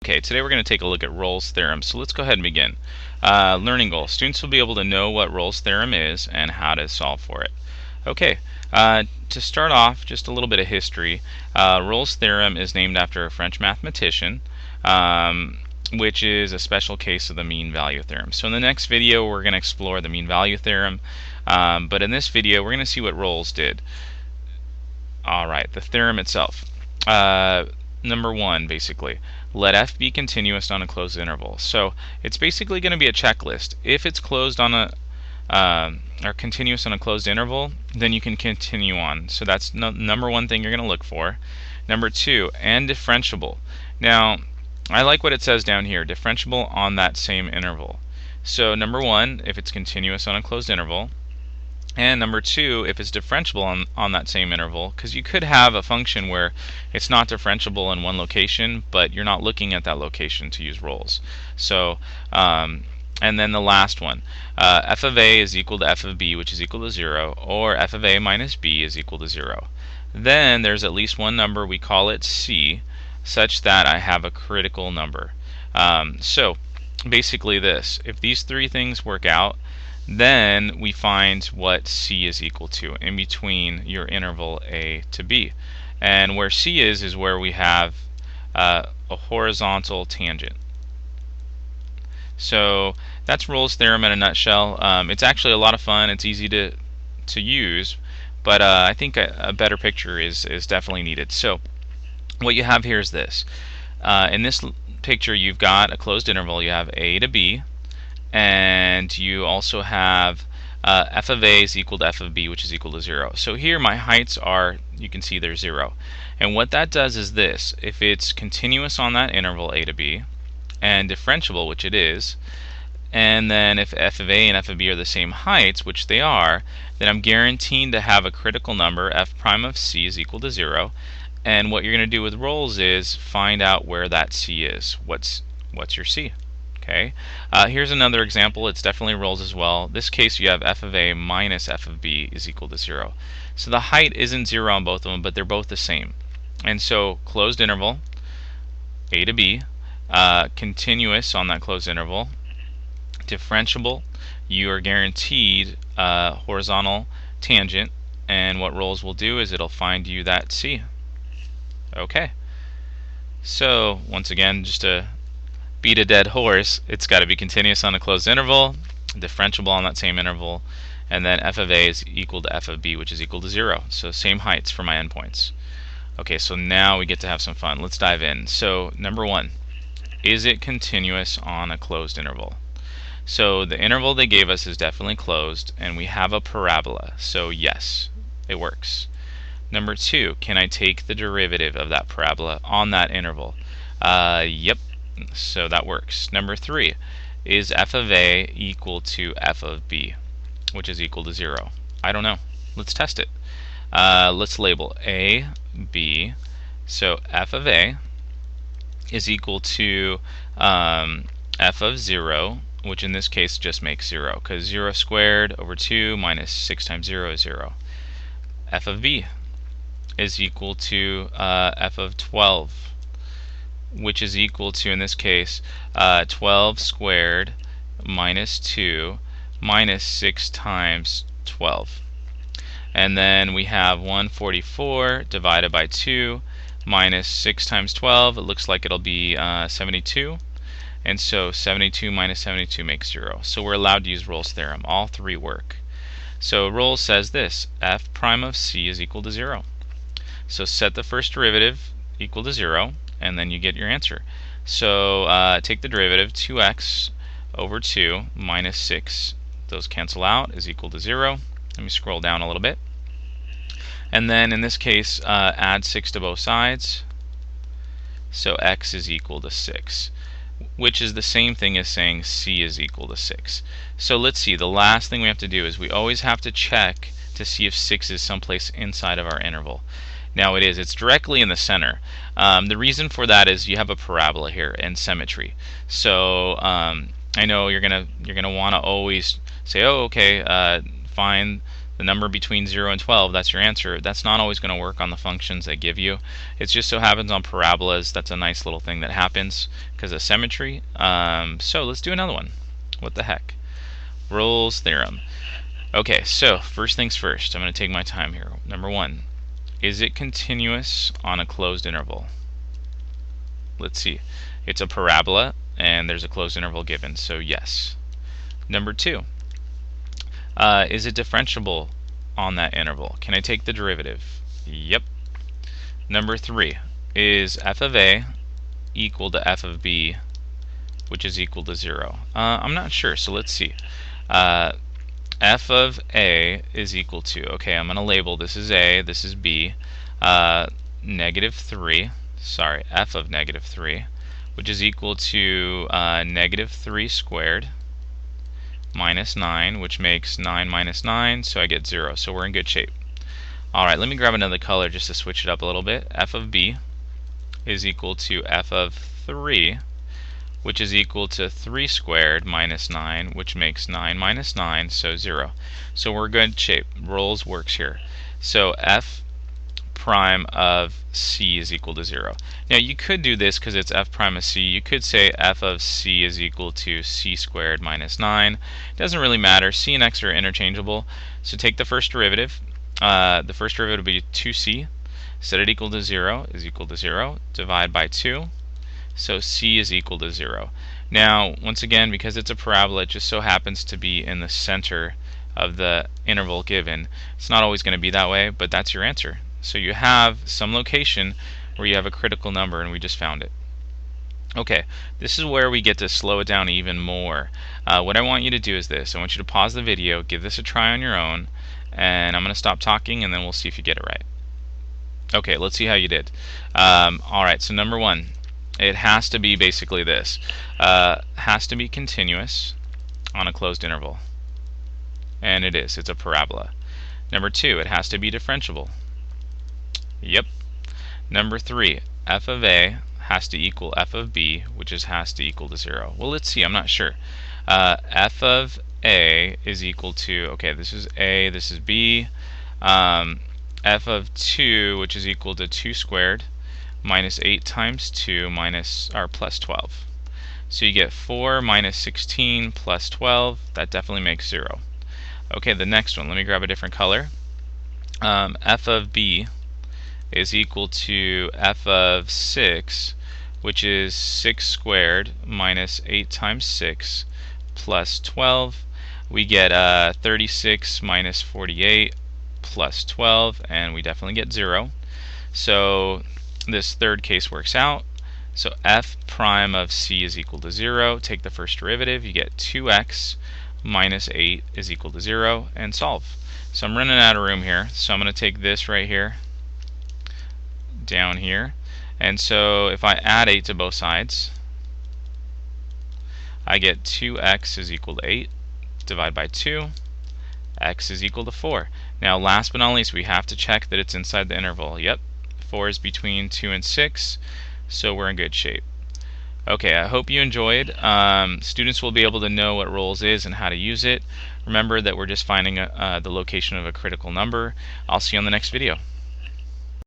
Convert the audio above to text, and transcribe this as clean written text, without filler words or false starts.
Okay, today we're going to take a look at Rolle's theorem. So let's go ahead and begin. Learning goal. Students will be able to know what Rolle's theorem is and how to solve for it. Okay, to start off, just a little bit of history. Rolle's theorem is named after a French mathematician, which is a special case of the mean value theorem. So in the next video, we're going to explore the mean value theorem, but in this video, we're going to see what Rolle's did. Alright, the theorem itself. Number one, basically, let f be continuous on a closed interval. So it's basically going to be a checklist. If it's closed on a or continuous on a closed interval, then you can continue on. So that's number one thing you're going to look for. Number two, and differentiable. Now, I like what it says down here, differentiable on that same interval. So number one, if it's continuous on a closed interval. And number two, if it's differentiable on that same interval, because you could have a function where it's not differentiable in one location, but you're not looking at that location to use Rolle's. So, and then the last one, f of a is equal to f of b, which is equal to 0, or f of a minus b is equal to 0. Then there's at least one number, we call it c, such that I have a critical number. So basically this, if these three things work out, then we find what c is equal to in between your interval a to b. And where c is where we have a horizontal tangent. So that's Rolle's theorem in a nutshell. It's actually a lot of fun. It's easy to use, but I think a better picture is definitely needed. So what you have here is this. In this picture, you've got a closed interval. You have a to b, and you also have f of a is equal to f of b, which is equal to 0. So here my heights are, you can see they're 0. And what that does is this: if it's continuous on that interval a to b and differentiable, which it is, and then if f of a and f of b are the same heights, which they are, then I'm guaranteed to have a critical number, f prime of c is equal to 0. And what you're going to do with Rolle's is find out where that c is. What's your c? Okay. Here's another example. It's definitely Rolle's as well. This case, you have f of a minus f of b is equal to 0. So the height isn't 0 on both of them, but they're both the same. And so closed interval, a to b, continuous on that closed interval, differentiable, you are guaranteed horizontal tangent, and what Rolle's will do is it'll find you that c. Okay. So once again, just to beat a dead horse, it's got to be continuous on a closed interval, differentiable on that same interval, and then f of a is equal to f of b, which is equal to 0. So same heights for my endpoints. Okay, so now we get to have some fun. Let's dive in. So number one, is it continuous on a closed interval? So the interval they gave us is definitely closed, and we have a parabola. So yes, it works. Number two, can I take the derivative of that parabola on that interval? Yep. So that works. Number three, is f of a equal to f of b, which is equal to 0? I don't know. Let's test it. Let's label a, b. So f of a is equal to f of 0, which in this case just makes 0, because 0 squared over 2 minus 6 times 0 is 0. F of b is equal to f of 12, which is equal to, in this case, 12 squared minus 2 minus 6 times 12. And then we have 144 divided by 2 minus 6 times 12. It looks like it'll be 72. And so 72 minus 72 makes 0. So we're allowed to use Rolle's theorem. All three work. So Rolle says this: f prime of c is equal to 0. So set the first derivative equal to 0, and then you get your answer. So take the derivative, 2x over 2 minus 6. Those cancel out, is equal to 0. Let me scroll down a little bit. And then in this case, add 6 to both sides. So x is equal to 6, which is the same thing as saying c is equal to 6. So let's see, the last thing we have to do is we always have to check to see if 6 is someplace inside of our interval. Now it is. It's directly in the center. The reason for that is you have a parabola here and symmetry. So I know you're gonna want to always say, oh, okay, find the number between 0 and 12, that's your answer. That's not always going to work on the functions they give you. It just so happens on parabolas, that's a nice little thing that happens because of symmetry. So let's do another one. What the heck? Rolle's theorem. Okay, so first things first, I'm going to take my time here. Number one, is it continuous on a closed interval? Let's see. It's a parabola, and there's a closed interval given, so yes. Number two, is it differentiable on that interval? Can I take the derivative? Yep. Number three, is f of a equal to f of b, which is equal to 0? I'm not sure, so let's see. F of a is equal to, okay, I'm going to label this is a, this is b, negative 3, sorry, f of negative 3, which is equal to negative 3 squared minus 9, which makes 9 minus 9, so I get 0. So we're in good shape. Alright, let me grab another color just to switch it up a little bit. F of b is equal to f of 3, which is equal to 3 squared minus 9, which makes 9 minus 9, so 0. So we're in good shape. Rolle's works here. So f prime of c is equal to 0. Now you could do this because it's f prime of c. You could say f of c is equal to c squared minus 9. It doesn't really matter. C and x are interchangeable. So take the first derivative. The first derivative would be 2c. Set it equal to 0 is equal to 0. Divide by 2. So c is equal to 0. Now, once again, because it's a parabola, it just so happens to be in the center of the interval given. It's not always going to be that way, but that's your answer. So you have some location where you have a critical number, and we just found it. Okay, this is where we get to slow it down even more. What I want you to do is this. I want you to pause the video, give this a try on your own, and I'm going to stop talking, and then we'll see if you get it right. Okay, let's see how you did. Alright, so number one, it has to be basically this. Has to be continuous on a closed interval. And it is. It's a parabola. Number two, it has to be differentiable. Yep. Number three, f of a has to equal f of b, which has to equal to 0. Well, let's see. I'm not sure. F of a is equal to, okay, this is a, this is b. F of 2, which is equal to 2 squared minus 8 times 2 minus, or plus 12. So you get 4 minus 16 plus 12. That definitely makes 0. Okay, the next one. Let me grab a different color. F of b is equal to f of 6, which is 6 squared minus 8 times 6 plus 12. We get 36 minus 48 plus 12, and we definitely get 0. So this third case works out. So f prime of c is equal to 0. Take the first derivative, you get 2x minus 8 is equal to 0, and solve. So I'm running out of room here, so I'm going to take this right here down here, and so if I add 8 to both sides, I get 2x is equal to 8. Divide by 2, x is equal to 4. Now last but not least, we have to check that it's inside the interval. Yep, 4 is between 2 and 6, so we're in good shape. Okay, I hope you enjoyed. Students will be able to know what Rolle's is and how to use it. Remember that we're just finding the location of a critical number. I'll see you on the next video.